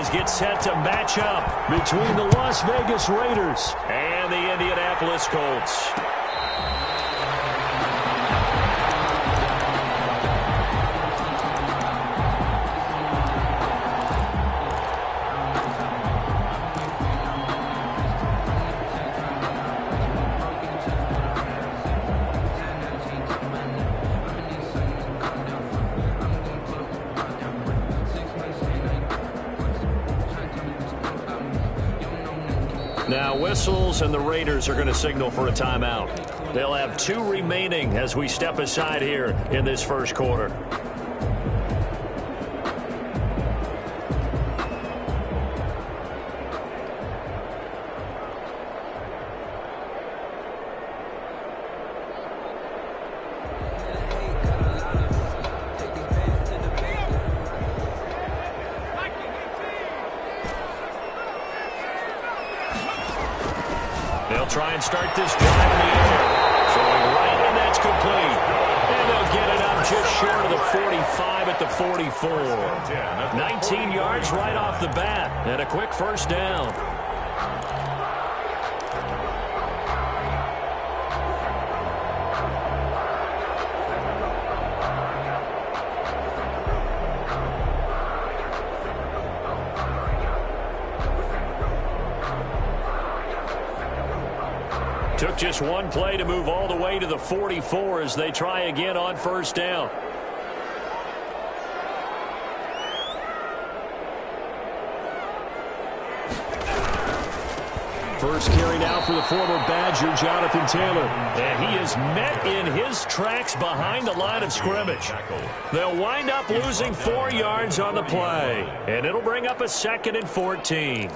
series get set to match up between the Las Vegas Raiders and the Indianapolis Colts. Now whistles, and the Raiders are going to signal for a timeout. They'll have 2 remaining as we step aside here in this first quarter. They'll try and start this drive in the air. Throwing right, and that's complete. And they'll get it up just short of the 45 at the 44. 19 yards right off the bat, and a quick first down. Took just one play to move all the way to the 44 as they try again on first down. First carry now for the former Badger, Jonathan Taylor. And he is met in his tracks behind the line of scrimmage. They'll wind up losing 4 yards on the play. And it'll bring up a 2nd and 14.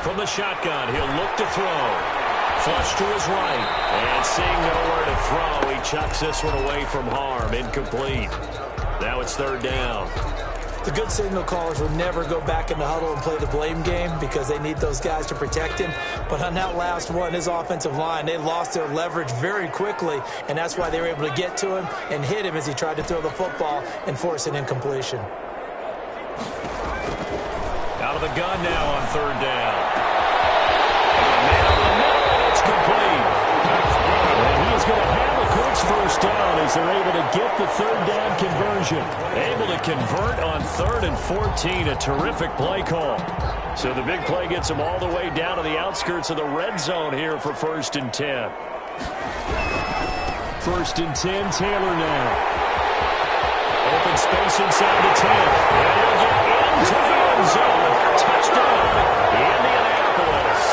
From the shotgun, he'll look to throw. Flush to his right. And seeing nowhere to throw, he chucks this one away from harm. Incomplete. Now it's 3rd down. The good signal callers would never go back in the huddle and play the blame game because they need those guys to protect him. But on that last one, his offensive line, they lost their leverage very quickly, and that's why they were able to get to him and hit him as he tried to throw the football and force an incompletion. Out of the gun now on 3rd down. It's complete. And he is going to have a Colts first down as they're able to get the 3rd down conversion. Able to convert on 3rd and 14. A terrific play call. So the big play gets them all the way down to the outskirts of the red zone here for 1st and 10. 1st and 10, Taylor now. Open space inside the 10. And he'll get into the end zone. Touchdown, Indianapolis.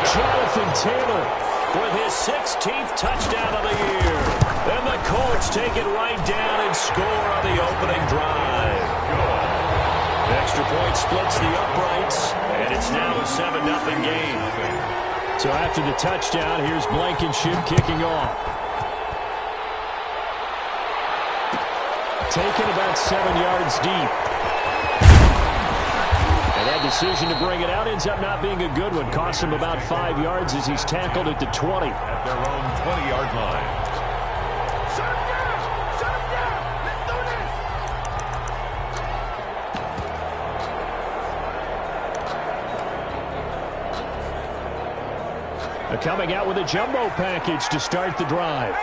Jonathan Taylor with his 16th touchdown of the year. And the Colts take it right down and score on the opening drive. Extra point splits the uprights, and it's now a 7-0 game. So after the touchdown, here's Blankenship kicking off. Taken about 7 yards deep. And that decision to bring it out ends up not being a good one. Costs him about 5 yards as he's tackled at the 20. At their own 20-yard line. Shut him down! Shut him down! Let's do this! Coming out with a jumbo package to start the drive.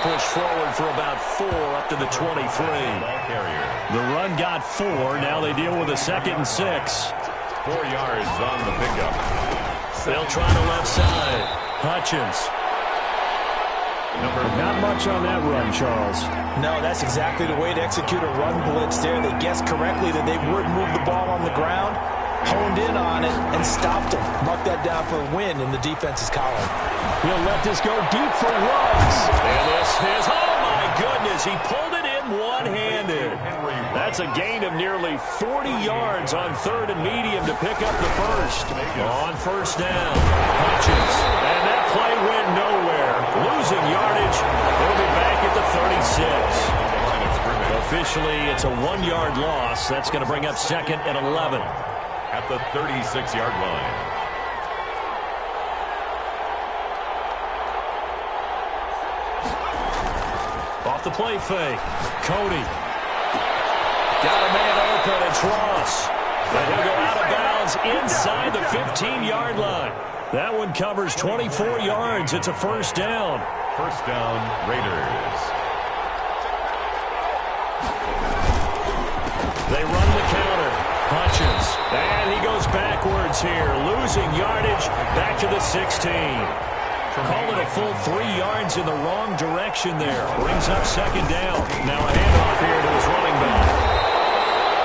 Push forward for about 4 up to the 23. The run got 4. Now they deal with a 2nd and 6. 4 yards on the pickup. They'll try the left side. Hutchins. Not much on that run, Charles. No, that's exactly the way to execute a run blitz there. They guessed correctly that they would move the ball on the ground, honed in on it, and stopped him. Marked that down for a win in the defense's column. He'll let this go deep for Ruggs. And this is, oh my goodness, he pulled it in one-handed. That's a gain of nearly 40 yards on 3rd and medium to pick up the first. On first down, Hutchins. And that play went nowhere. Losing yardage. They'll be back at the 36. The Officially, it's a 1-yard loss. That's going to bring up 2nd and 11. At the 36-yard line. Off the play fake. Cody. Got a man open. It's Ross. But he'll go out of bounds inside the 15-yard line. That one covers 24 yards. It's a first down. First down, Raiders. They run the counter. Punches. And he goes backwards here. Losing yardage back to the 16. Call it a full 3 yards in the wrong direction there. Brings up 2nd down. Now a handoff here to his running back.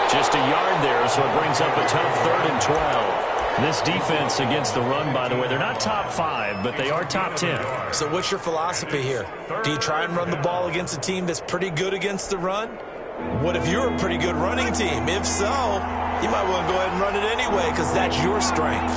Just a yard there, so it brings up a tough 3rd and 12. This defense against the run, by the way, they're not top 5, but they are top 10. So what's your philosophy here? Do you try and run the ball against a team that's pretty good against the run? What if you're a pretty good running team? If so, you might want to go ahead and run it anyway because that's your strength.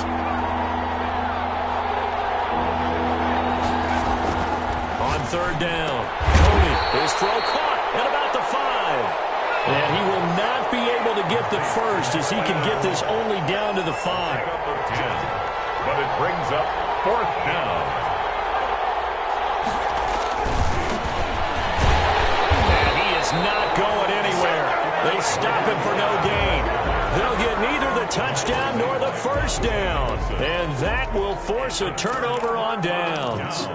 On 3rd down, Cody, his throw caught at about the 5. And he will not be able to get the first as he can get this only down to the 5. But it brings up 4th down. And he is not going anywhere. They stop him for no gain. They'll get neither the touchdown nor the first down. And that will force a turnover on downs.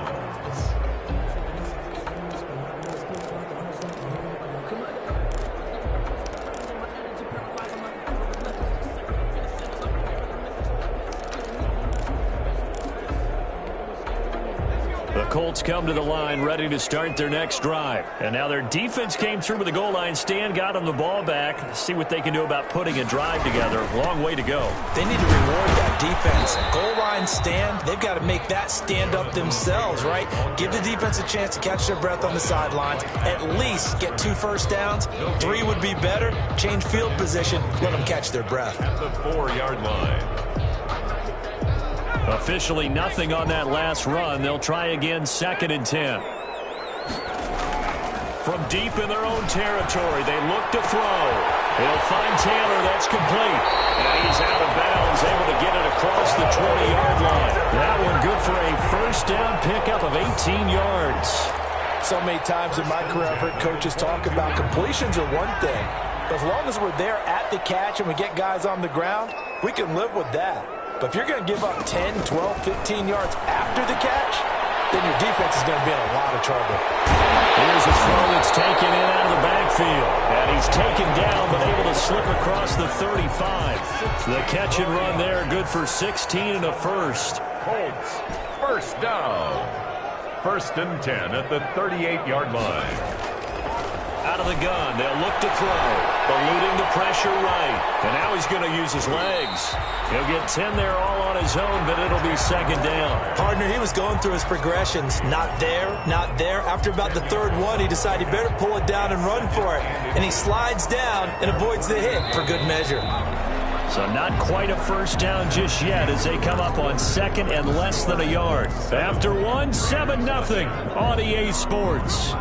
The Colts come to the line ready to start their next drive. And now their defense came through with the goal line stand, got them the ball back. See what they can do about putting a drive together. Long way to go. They need to reward that defense. Goal line stand, they've got to make that stand up themselves, right? Give the defense a chance to catch their breath on the sidelines. At least get 2 first downs. 3 would be better. Change field position. Let them catch their breath. At the 4-yard line. Officially nothing on that last run. They'll try again 2nd and 10. From deep in their own territory, they look to throw. He'll find Taylor. That's complete. And he's out of bounds, able to get it across the 20-yard line. That one good for a first down pickup of 18 yards. So many times in my career, I've heard coaches talk about completions are one thing. But as long as we're there at the catch and we get guys on the ground, we can live with that. But if you're going to give up 10, 12, 15 yards after the catch, then your defense is going to be in a lot of trouble. Here's a throw that's taken in out of the backfield. And he's taken down but able to slip across the 35. The catch and run there, good for 16 and a first. Colts, first down. 1st and 10 at the 38-yard line. Out of the gun, they'll look to throw. Eluding the pressure right. And now he's going to use his legs. He'll get 10 there all on his own, but it'll be 2nd down. Partner, he was going through his progressions. Not there, not there. After about the 3rd one, he decided he better pull it down and run for it. And he slides down and avoids the hit for good measure. So not quite a first down just yet as they come up on 2nd and less than a yard. After 1, 7-0 on EA Sports.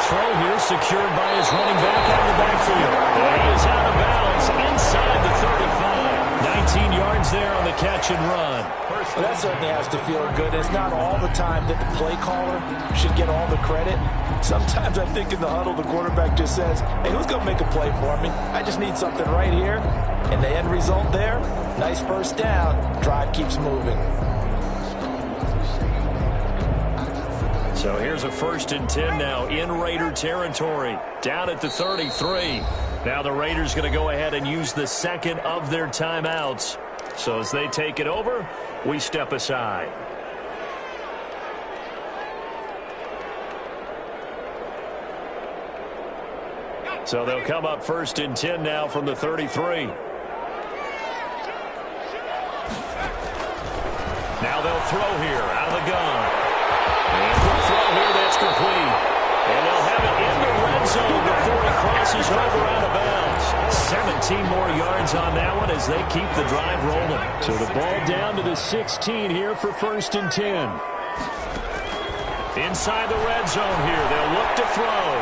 Throw here secured by his running back out of the backfield. And he is out of bounds inside the 35. 19 yards there on the catch and run. Well, that certainly has to feel good. It's not all the time that the play caller should get all the credit. Sometimes I think in the huddle the quarterback just says, hey, who's going to make a play for me? I just need something right here. And the end result there, nice first down. Drive keeps moving. So here's a 1st and 10 now in Raider territory. Down at the 33. Now the Raiders going to go ahead and use the 2nd of their timeouts. So as they take it over, we step aside. So they'll come up 1st and 10 now from the 33. Now they'll throw here out of the gun. And the throw here, that's complete. And they'll have it in the red zone before he crosses over out of bounds. 17 more yards on that one as they keep the drive rolling. So the ball down to the 16 here for 1st and 10. Inside the red zone here. They'll look to throw.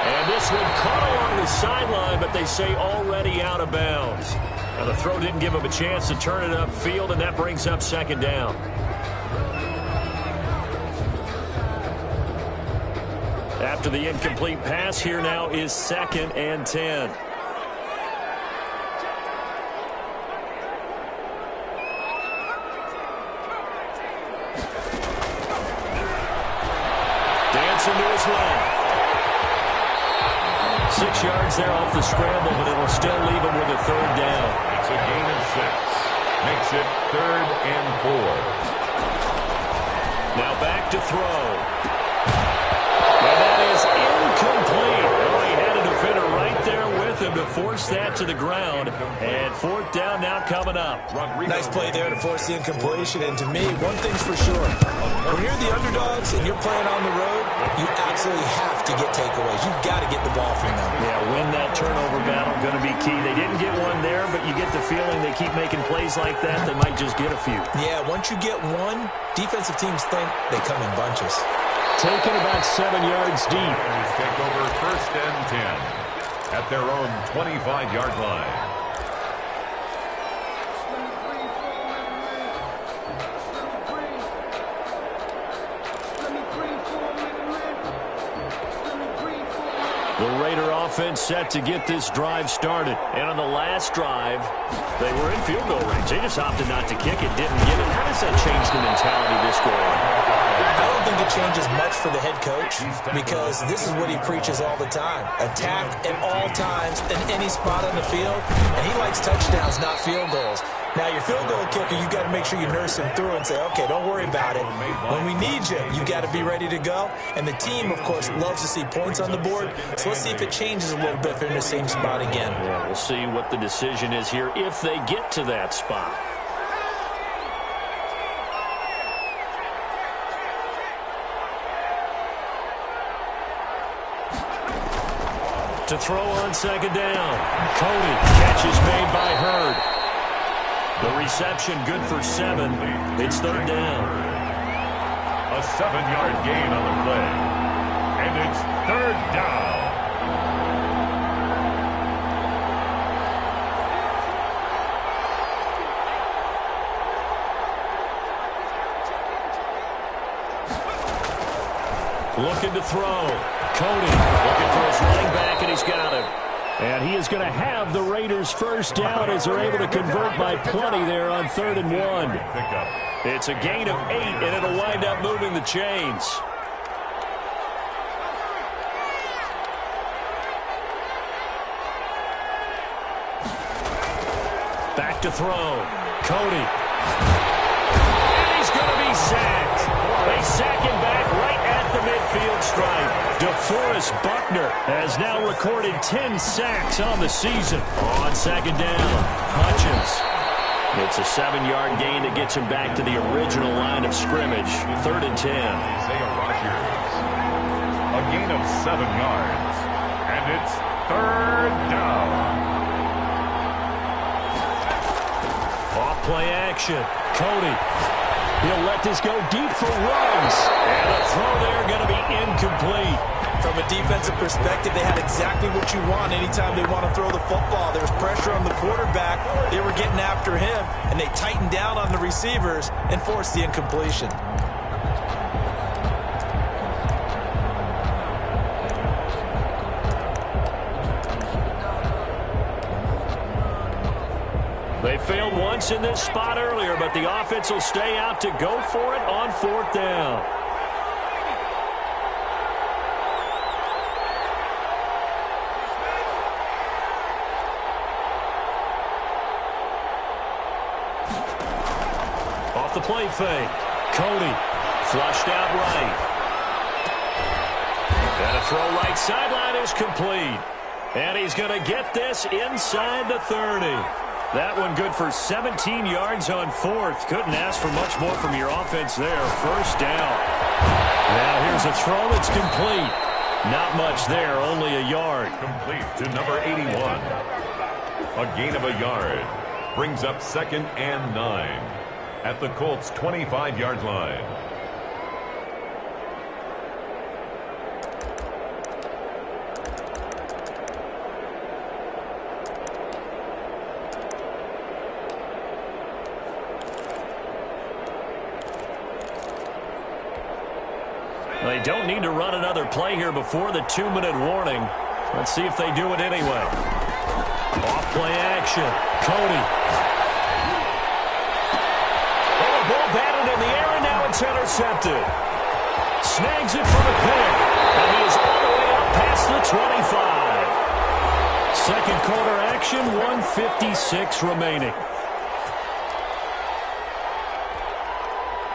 And this one caught along the sideline, but they say already out of bounds. Now the throw didn't give him a chance to turn it upfield, and that brings up 2nd down. After the incomplete pass, here now is 2nd and 10. Dancing to his left. 6 yards there off the scramble, but it'll still leave him with a 3rd down. It's a gain of 6. Makes it 3rd and 4. Now back to throw. And that is incomplete. Oh, he had a defender right there with him to force that to the ground. And 4th down now coming up. Nice play there to force the incompletion. And to me, one thing's for sure. When you're the underdogs and you're playing on the road, you absolutely have to get takeaways. You've got to get the ball from them. Yeah, win that turnover battle, going to be key. They didn't get one there, but you get the feeling they keep making plays like that, they might just get a few. Yeah, once you get one, defensive teams think they come in bunches. Taken about 7 yards deep. They take over 1st and 10 at their own 25-yard line. The Raider offense set to get this drive started. And on the last drive, they were in field goal range. They just opted not to kick it, didn't get it. How does that change the mentality this go on? I don't think it changes much for the head coach because this is what he preaches all the time. Attack at all times in any spot on the field, and he likes touchdowns, not field goals. Now, your field goal kicker, you got to make sure you nurse him through and say, okay, don't worry about it. When we need you, you got to be ready to go. And the team, of course, loves to see points on the board. So let's see if it changes a little bit if they're in the same spot again. Yeah, we'll see what the decision is here if they get to that spot. To throw on 2nd down. Cody. Catch is made by Hurd. The reception good for 7. It's 3rd down. A 7-yard gain on the play. And it's 3rd down. Looking to throw. Cody looking for his running back, and he's got him. And he is going to have the Raiders' 1st down as they're able to convert by plenty there on 3rd and 1. It's a gain of 8, and it'll wind up moving the chains. Back to throw. Cody. And he's going to be sacked. They sack him back right at the midfield stripe. DeForest Buckner has now recorded 10 sacks on the season. On 2nd down, Hutchins. It's a 7-yard gain that gets him back to the original line of scrimmage. 3rd and 10. Isaiah Rodgers. A gain of 7 yards. And it's 3rd down. Off play action. Cody. He'll let this go deep for runs. And the throw there going to be incomplete. From a defensive perspective, they had exactly what you want anytime they want to throw the football. There was pressure on the quarterback. They were getting after him, and they tightened down on the receivers and forced the incompletion. They failed once in this spot earlier, but the offense will stay out to go for it on 4th down. Off the play fake. Cody flushed out right. And a throw right sideline is complete. And he's going to get this inside the 30. That one good for 17 yards on 4th. Couldn't ask for much more from your offense there. 1st down. Now here's a throw that's complete. Not much there, only a yard. Complete to number 81. A gain of a yard. Brings up 2nd and 9 at the Colts' 25-yard line. They don't need to run another play here before the 2-minute warning. Let's see if they do it anyway. Off-play action. Cody. Oh, the ball batted in the air, and now it's intercepted. Snags it for the pick. And he is all the way up past the 25. Second quarter action, 1:56 remaining.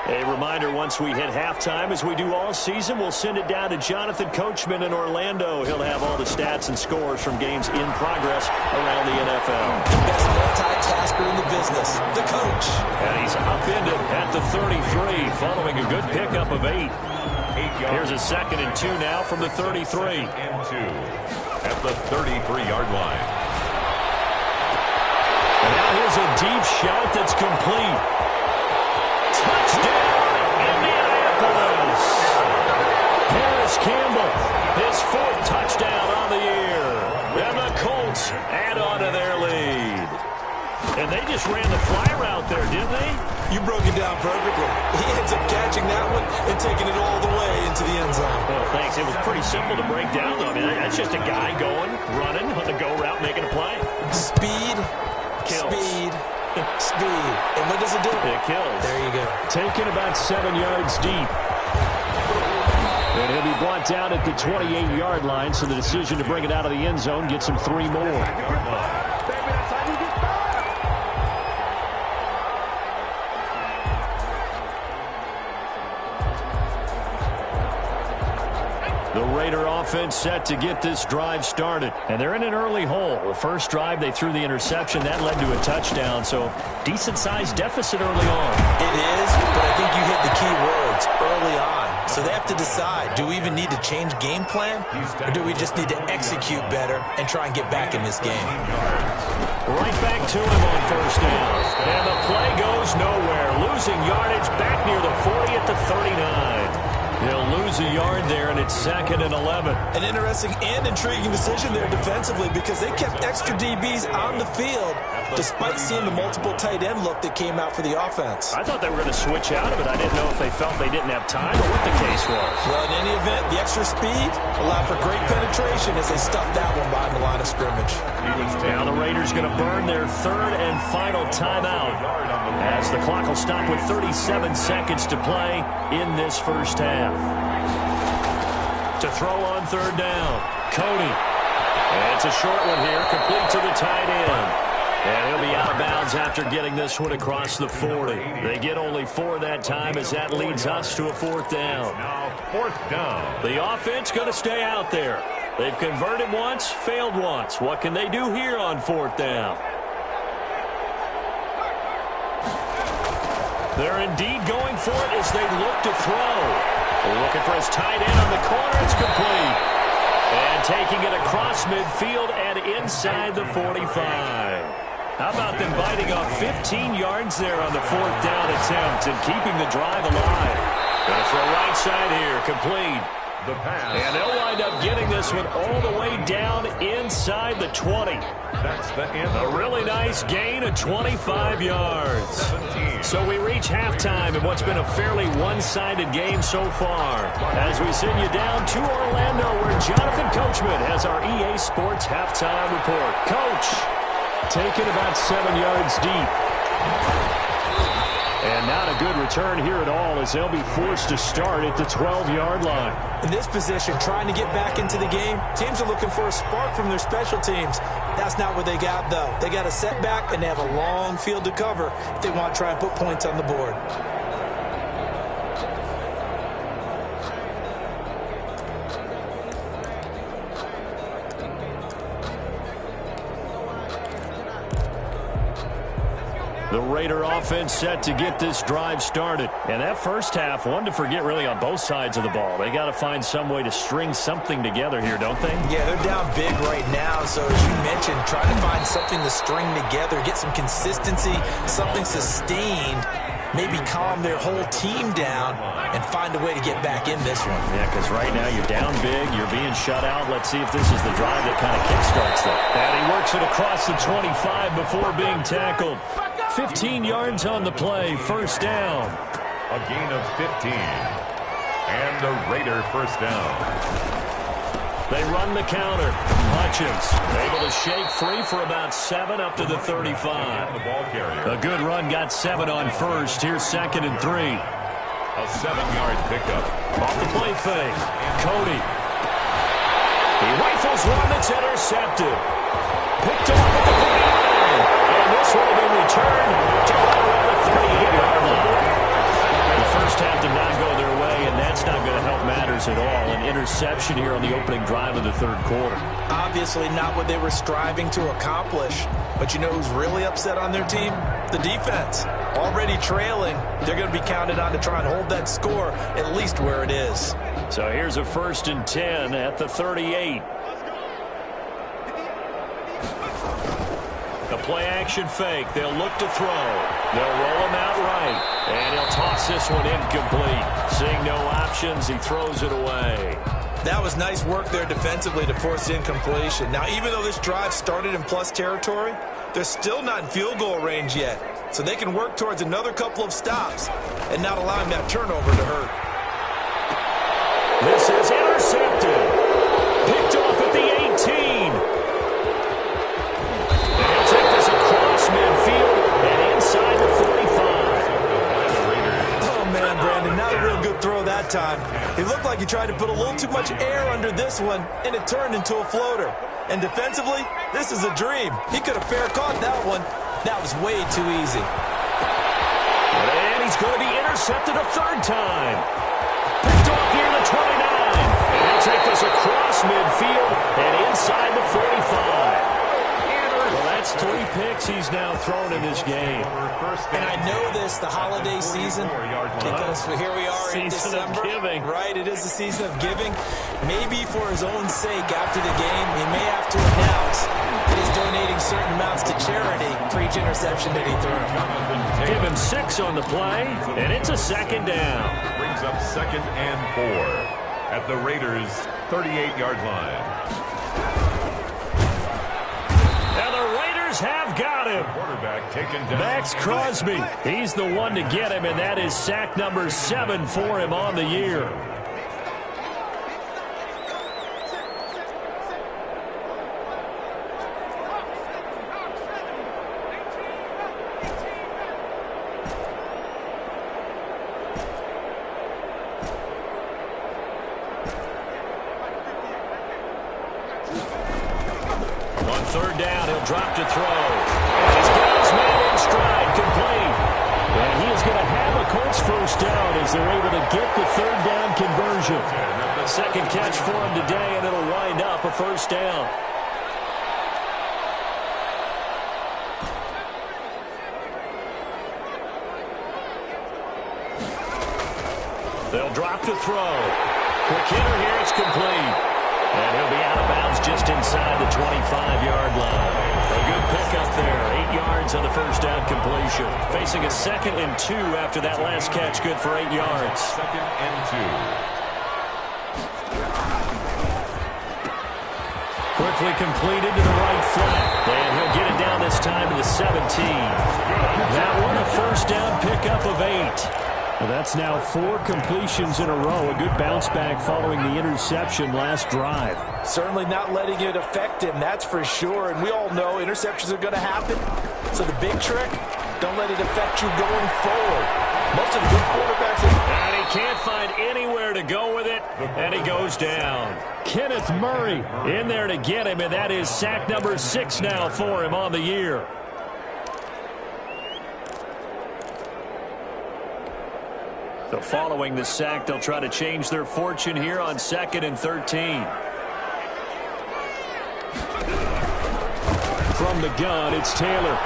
A reminder, once we hit halftime, as we do all season, we'll send it down to Jonathan Coachman in Orlando. He'll have all the stats and scores from games in progress around the NFL. Best multitasker in the business, the coach. And he's upended at the 33, following a good pickup of 8. Here's a 2nd and 2 now from the 33. 2nd and 2 at the 33-yard line. And now here's a deep shot that's complete. Touchdown, Indianapolis. Harris Campbell, his 4th touchdown on the year. And the Colts add on to their lead. And they just ran the fly route there, didn't they? You broke it down perfectly. He ends up catching that one and taking it all the way into the end zone. Well, thanks. It was pretty simple to break down, though. I mean, that's just a guy going, running on the go route, making a play. Speed, kills. Speed. Speed. And what does it do? It kills. There you go. Taken about 7 yards deep. And he'll be brought down at the 28-yard line, so the decision to bring it out of the end zone gets him 3 more. The Raider offense set to get this drive started. And they're in an early hole. The first drive, they threw the interception. That led to a touchdown. So decent-sized deficit early on. It is, but I think you hit the key words, early on. So they have to decide, do we even need to change game plan? Or do we just need to execute better and try and get back in this game? Right back to him on first down. And the play goes nowhere. Losing yardage back near the 40 at the 39. They'll lose a yard there, and it's 2nd and 11. An interesting and intriguing decision there defensively because they kept extra DBs on the field despite seeing the multiple tight end look that came out for the offense. I thought they were going to switch out of it. I didn't know if they felt they didn't have time or what the case was. Well, in any event, the extra speed allowed for great penetration as they stuffed that one behind the line of scrimmage. Now the Raiders going to burn their 3rd and final timeout as the clock will stop with 37 seconds to play in this first half. To throw on 3rd down, Cody. And it's a short one here, complete to the tight end. And he'll be out of bounds after getting this one across the 40. They get only 4 that time as that leads us to a 4th down. Now 4th down. The offense going to stay out there. They've converted once, failed once. What can they do here on 4th down? They're indeed going for it as they look to throw. Looking for his tight end on the corner. It's complete. And taking it across midfield and inside the 45. How about them biting off 15 yards there on the 4th down attempt and keeping the drive alive? Going to throw right side here. Complete. The pass. And they'll wind up getting this one all the way down inside the 20. That's the end. A really nice gain of 25 yards. 17. So we reach halftime in what's been a fairly one-sided game so far. As we send you down to Orlando where Jonathan Coachman has our EA Sports halftime report. Coach, taken about 7 yards deep. And not a good return here at all as they'll be forced to start at the 12-yard line. In this position, trying to get back into the game, teams are looking for a spark from their special teams. That's not what they got, though. They got a setback, and they have a long field to cover if they want to try and put points on the board. The Raider offense set to get this drive started. And that first half, one to forget really on both sides of the ball. They got to find some way to string something together here, don't they? Yeah, they're down big right now. So as you mentioned, trying to find something to string together, get some consistency, something sustained, maybe calm their whole team down and find a way to get back in this one. Yeah, because right now you're down big, you're being shut out. Let's see if this is the drive that kind of kickstarts them. And he works it across the 25 before being tackled. 15 yards on the play, first down. A gain of 15. And a Raider first down. They run the counter. Hutchins able to shake free for about 7 up to the 35. A good run, got 7 on first. Here's 2nd and 3. A 7-yard pickup. Off the play fake. Cody. He rifles one that's intercepted. Picked off at the 49. And this will have been returned to right around the 38-yard line. The first half did not go their way, and that's not going to help matters at all. An interception here on the opening drive of the third quarter. Obviously not what they were striving to accomplish. But you know who's really upset on their team? The defense. Already trailing, they're going to be counted on to try and hold that score at least where it is. So here's a 1st and 10 at the 38. A play-action fake. They'll look to throw. They'll roll him out right. And he'll toss this one incomplete. Seeing no options, he throws it away. That was nice work there defensively to force incompletion. Now, even though this drive started in plus territory, they're still not in field goal range yet. So they can work towards another couple of stops and not allowing that turnover to hurt. This is intercepted. Picked off at the 18. And he'll take this across midfield and inside the 45. Oh, man, Brandon, not a real good throw that time. It looked like he tried to put a little too much air under this one, and it turned into a floater. And defensively, this is a dream. He could have fair caught that one. That was way too easy. And he's going to be intercepted a 3rd time. Picked off near the 29. And he'll take this across midfield and inside the 45. Well, that's 3 picks he's now thrown in this game. And I know this, the holiday season, because here we are in Season December. of giving. Right, it is the season of giving. Maybe for his own sake after the game, he may have to announce that he's donating certain amounts to charity for each interception that he threw. Give him 6 on the play, and it's a 2nd down. Brings up 2nd and 4 at the Raiders' 38-yard line. And the Raiders have got him. Quarterback taken down. Max Crosby. He's the one to get him, and that is sack number 7 for him on the year. On 3rd down, he'll drop to throw. And he's got his man in stride, complete. And he is going to have a Colts first down as they're able to get the 3rd down conversion. 2nd catch for him today, and it'll wind up a first down. They'll drop to throw. Quick hitter here, it's complete. And he'll be out of bounds just inside the 25-yard line. A good pickup there. 8 yards on the first down completion. Facing a 2nd and 2 after that last catch. Good for 8 yards. 2nd and 2. Quickly completed to the right flat. And he'll get it down this time to the 17. That one a first down pickup of 8. Well, that's now 4 completions in a row. A good bounce back following the interception last drive. Certainly not letting it affect him, that's for sure. And we all know interceptions are going to happen. So the big trick, don't let it affect you going forward. Most of the good quarterbacks And he can't find anywhere to go with it, and he goes down. Kenneth Murray in there to get him, and that is sack number 6 now for him on the year. So following the sack, they'll try to change their fortune here on 2nd and 13. From the gun, it's Taylor.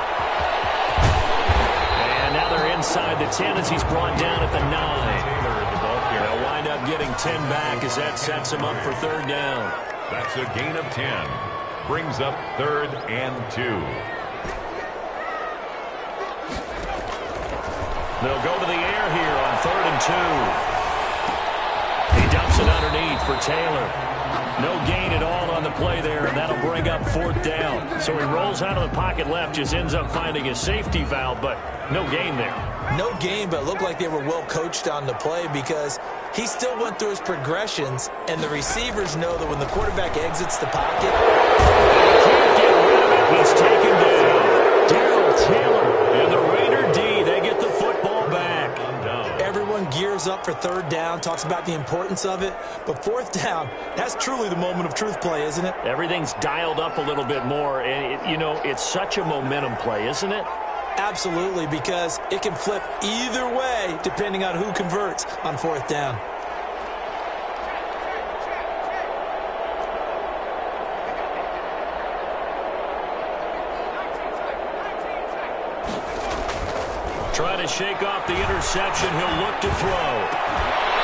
inside the 10 as he's brought down at the 9. They'll wind up getting 10 back as that sets him up for third down. That's a gain of 10. Brings up 3rd and 2. They'll go to the air here on 3rd and 2. He dumps it underneath for Taylor. No gain at all on the play there, and that'll bring up 4th down. So he rolls out of the pocket left, just ends up finding a safety valve, but no gain there. No gain, but it looked like they were well coached on the play because he still went through his progressions, and the receivers know that when the quarterback exits the pocket, can't get rid of it. He's taken down. Darrell Taylor and the Raider D, they get the football back. Everyone gears up for 3rd down, talks about the importance of it, but 4th down, that's truly the moment of truth play, isn't it? Everything's dialed up a little bit more, and, it's such a momentum play, isn't it? Absolutely, because it can flip either way depending on who converts on 4th down. Trying to shake off the interception. He'll look to throw.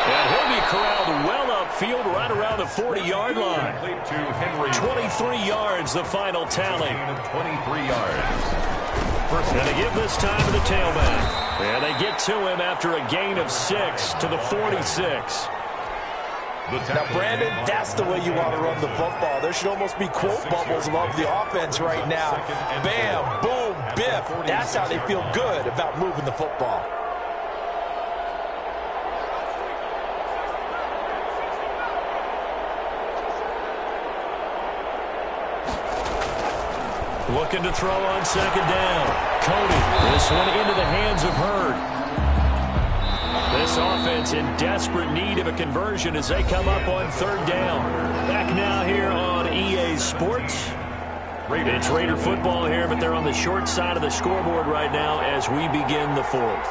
And he'll be corralled well upfield right around the 40-yard line. 23 yards, the final tally. 23 yards. And they give this time to the tailback. And they get to him after a gain of 6 to the 46. Now, Brandon, that's the way you want to run the football. There should almost be quote bubbles above the offense right now. Bam, boom, biff. That's how they feel good about moving the football. Looking to throw on 2nd down. Cody, this one into the hands of Hurd. This offense in desperate need of a conversion as they come up on 3rd down. Back now here on EA Sports. It's Raider football here, but they're on the short side of the scoreboard right now as we begin the 4th.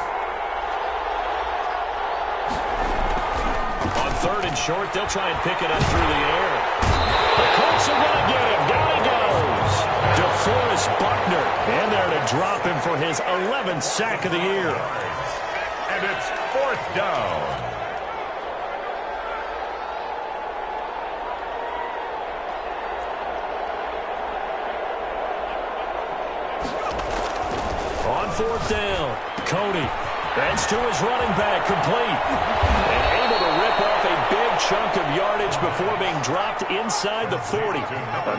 On 3rd and short, they'll try and pick it up through the air. The Colts are going to get him. Down he goes. DeForest Buckner in there to drop him for his 11th sack of the year. And it's 4th down. On 4th down, Cody. That's to his running back, complete. And able to rip off a big chunk of yardage before being dropped inside the 40.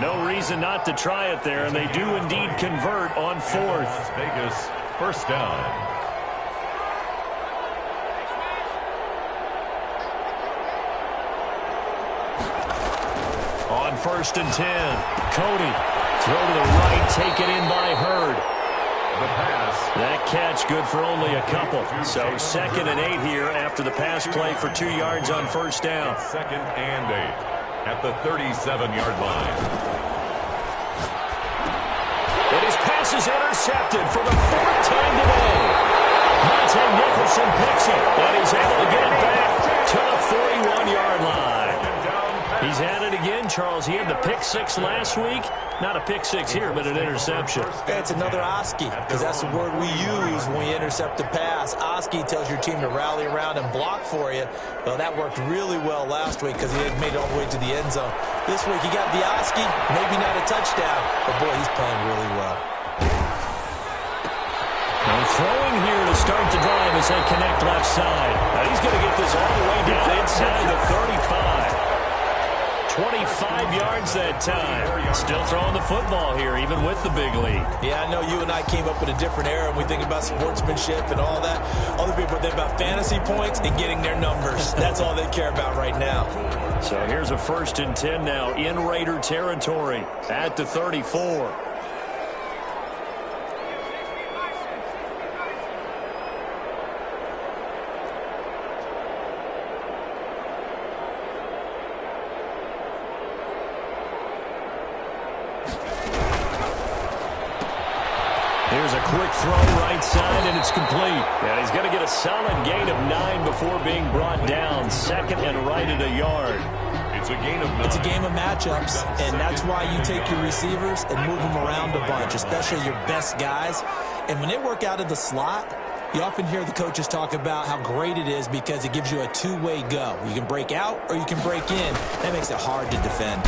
No reason not to try it there, and they do indeed convert on 4th. Las Vegas, 1st down. On 1st and 10, Cody. Throw to the right, taken in by Hurd. The pass. That catch good for only a couple. So 2nd and 8 here after the pass play for 2 yards on 1st down. 2nd and 8 at the 37-yard line. And his pass is intercepted for the 4th time today. Monte Nicholson picks it, and he's able to get it back to the 41-yard line. He's at it again, Charles. He had the pick 6 last week. Not a pick 6 here, but an interception. It's another Oski, because that's the word we use when we intercept a pass. Oski tells your team to rally around and block for you. Well, that worked really well last week because he had made it all the way to the end zone. This week he got the Oski, maybe not a touchdown, but boy, he's playing really well. Now throwing here to start the drive as they connect left side. Now he's going to get this all the way down inside the 35. 25 yards that time. Still throwing the football here, even with the big lead. Yeah, I know you and I came up in a different era and we think about sportsmanship and all that. Other people think about fantasy points and getting their numbers. That's all they care about right now. So here's a 1st and 10 now in Raider territory at the 34. Here's a quick throw right side, and it's complete. And he's going to get a solid gain of 9 before being brought down. 2nd and right at a yard. It's a gain of 9. It's a game of matchups, and that's why you take your receivers and move them around a bunch, especially your best guys. And when they work out of the slot, You often hear the coaches talk about how great it is because it gives you a two-way go. You can break out or you can break in. That makes it hard to defend.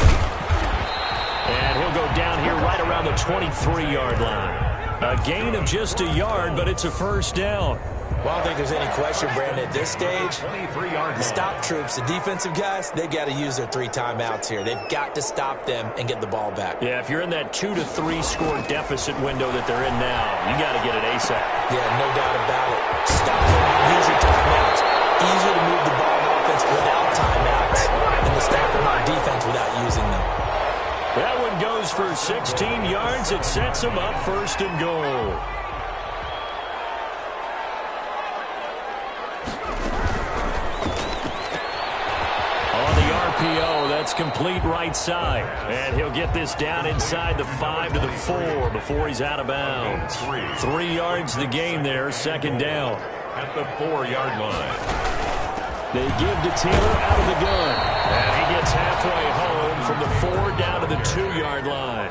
And he'll go down here right around the 23-yard line. A gain of just a yard, but it's a first down. Well, I don't think there's any question, Brandon, at this stage, the stop troops, the defensive guys, they got to use their 3 timeouts here. They've got to stop them and get the ball back. Yeah, if you're in that 2 to 3 score deficit window that they're in now, you got to get it ASAP. Yeah, no doubt about it. Stop them and use your timeouts. Easier to move the ball on offense without timeouts than to stop them on defense without using them. That one goes for 16 yards. It sets them up first and goal. That's complete right side. And he'll get this down inside the 5 to the 4 before he's out of bounds. 3 yards the gain there, second down. At the 4-yard line. They give to Taylor out of the gun. And he gets halfway home from the 4 down to the 2-yard line.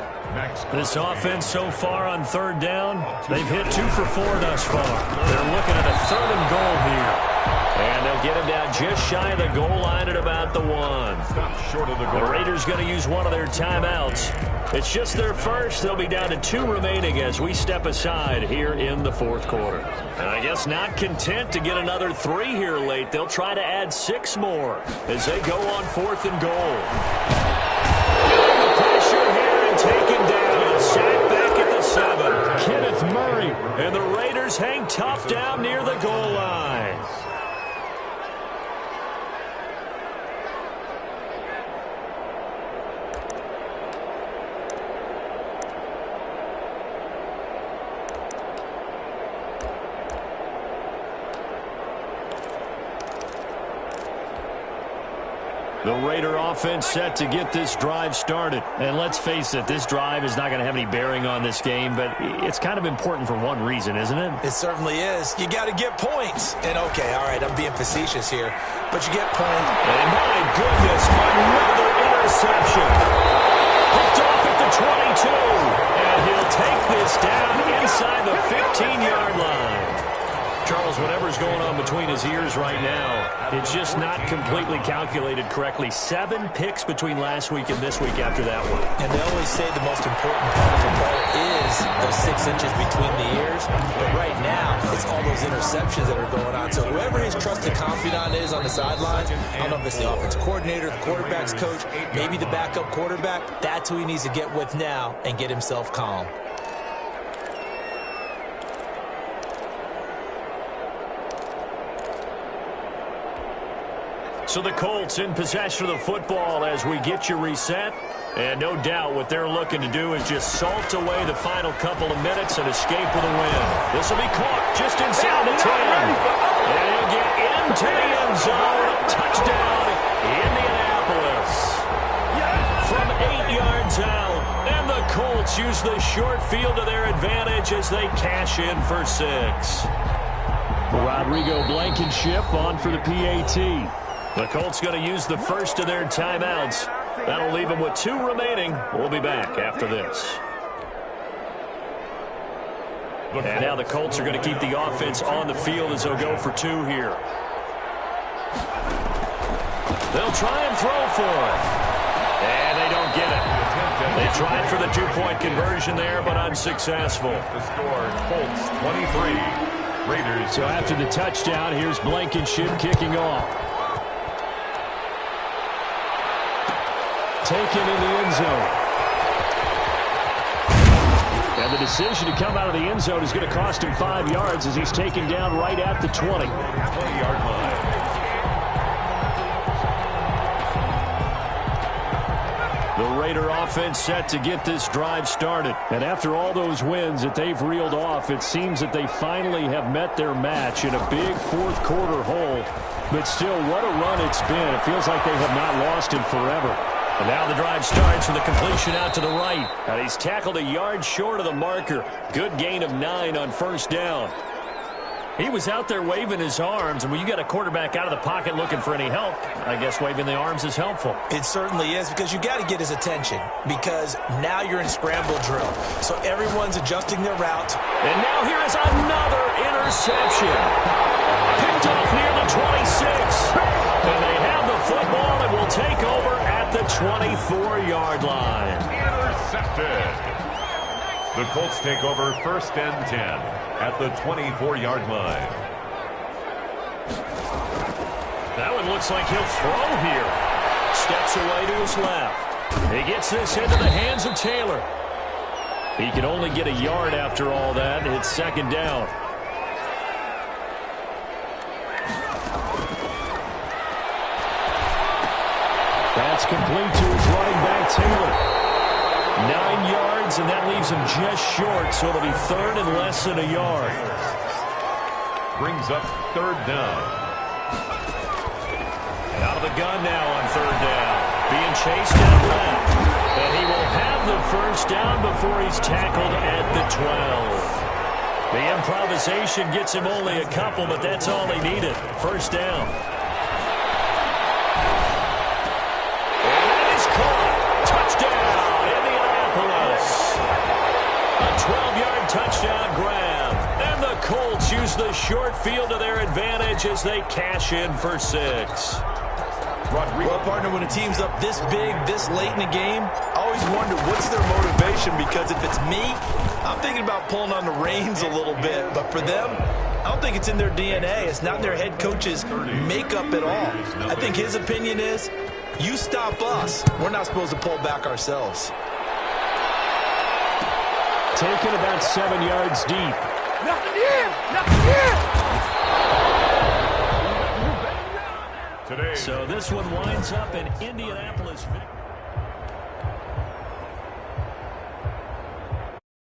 This offense so far on third down, they've hit 2 for 4 thus far. They're looking at a 3rd and goal here. And they'll get him down just shy of the goal line at about the 1. Stop short of the goal. The Raiders going to use one of their timeouts. It's just their first. They'll be down to 2 remaining as we step aside here in the 4th quarter. And I guess not content to get another 3 here late. They'll try to add 6 more as they go on 4th and goal. Pressure here and taken down. A sack back at the 7. Kenneth Murray. And the Raiders hang tough down near the goal line. The Raider offense set to get this drive started. And let's face it, this drive is not going to have any bearing on this game, but it's kind of important for one reason, isn't it? It certainly is. You got to get points. And, okay, all right, I'm being facetious here, but you get points. And my goodness, another interception. Picked off at the 22. And he'll take this down inside the 15-yard line. Charles, whatever's going on between his ears right now, it's just not completely calculated correctly. 7 picks between last week and this week after that one. And they always say the most important part of the ball is those 6 inches between the ears. But right now, it's all those interceptions that are going on. So whoever his trusted confidant is on the sidelines, I don't know if it's the offensive coordinator, the quarterback's coach, maybe the backup quarterback, that's who he needs to get with now and get himself calm. So the Colts in possession of the football as we get you reset. And no doubt what they're looking to do is just salt away the final couple of minutes and escape with a win. This will be caught just inside the 10. And he'll get into the end zone. Touchdown, Indianapolis. From 8 yards out. And the Colts use the short field to their advantage as they cash in for 6. Rodrigo Blankenship on for the PAT. The Colts going to use the first of their timeouts. That'll leave them with 2 remaining. We'll be back after this. And now the Colts are going to keep the offense on the field as they'll go for 2 here. They'll try and throw for it. And they don't get it. They tried for the 2-point conversion there, but unsuccessful. The score, Colts 23. Raiders. So after the touchdown, here's Blankenship kicking off. Taken in the end zone. And the decision to come out of the end zone is going to cost him 5 yards as he's taken down right at the 20. 20-yard line. The Raider offense set to get this drive started. And after all those wins that they've reeled off, it seems that they finally have met their match in a big 4th quarter hole. But still, what a run it's been. It feels like they have not lost in forever. And now the drive starts with a completion out to the right. And he's tackled a yard short of the marker. Good gain of 9 on first down. He was out there waving his arms, and when you got a quarterback out of the pocket looking for any help, I guess waving the arms is helpful. It certainly is, because you got to get his attention, because now you're in scramble drill. So everyone's adjusting their route. And now here is another interception. Picked off near the 26. And they have the football and will take over at the 24-yard line. Intercepted. The Colts take over 1st and 10 at the 24-yard line. That one looks like he'll throw here. Steps away to his left. He gets this into the hands of Taylor. He can only get a yard after all that. It's 2nd down. That's complete to his running back, Taylor. 9 yards, and that leaves him just short, so it'll be 3rd and less than a yard. Brings up 3rd down. Out of the gun now on 3rd down. Being chased down left. And he will have the 1st down before he's tackled at the 12. The improvisation gets him only a couple, but that's all he needed. 1st down. And that is caught. Touchdown. A 12-yard touchdown grab. And the Colts use the short field to their advantage as they cash in for 6. Well, partner, when a team's up this big, this late in the game, I always wonder what's their motivation, because if it's me, I'm thinking about pulling on the reins a little bit. But for them, I don't think it's in their DNA. It's not in their head coach's makeup at all. I think his opinion is, you stop us, we're not supposed to pull back ourselves. Taken about 7 yards deep. Nothing here! Nothing here! So this one winds up in Indianapolis victory.